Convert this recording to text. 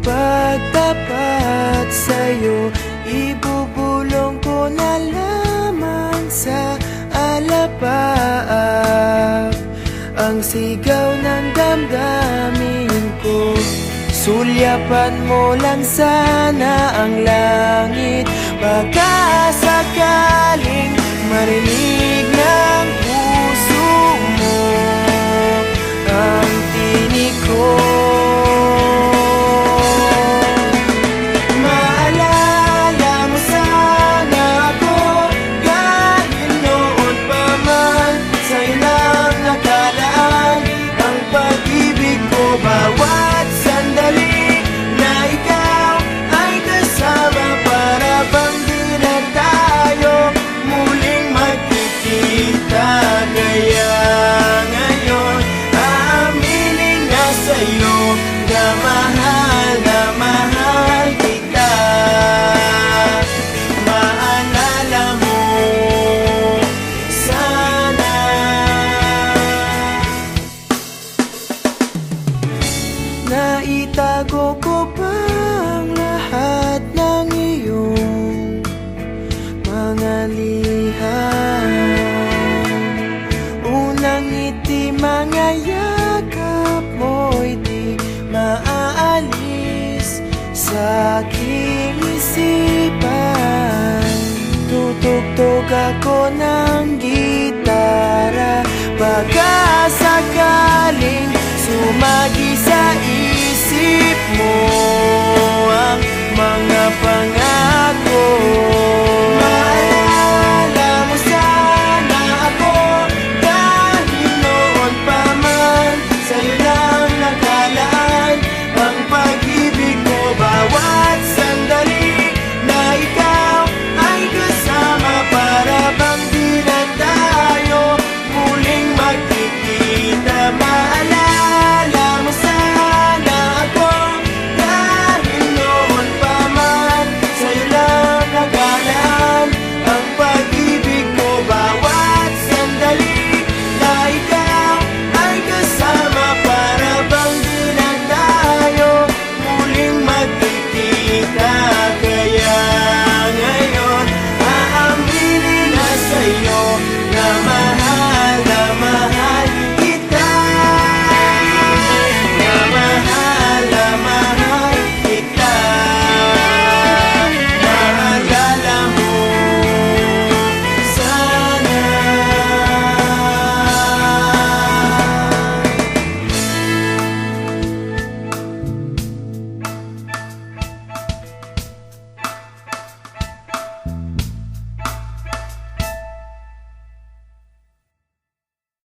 pagtapat sa'yo, ibubulong ko na lamang sa alapaap ang sigaw ng damdamin ko. Sulyapan mo lang sana ang langit, baka sakaling marinig ng puso mo ang tinig ko. Maalala mo sana ako kahit noon pa man, sa ilang nakalaan ang pag-ibig ko. Bawat sandali na ikaw ay kasama, para bang di na tayo muling magkikita. Kaya ngayon aaminin na sa'yo na mahal kita. Maalala mo sana. Naitago ko pa ang lahat ng iyong mga liham. Unang ngiti, mga yakap mo'y di maaalis sa aking isipan. Tutugtog ako na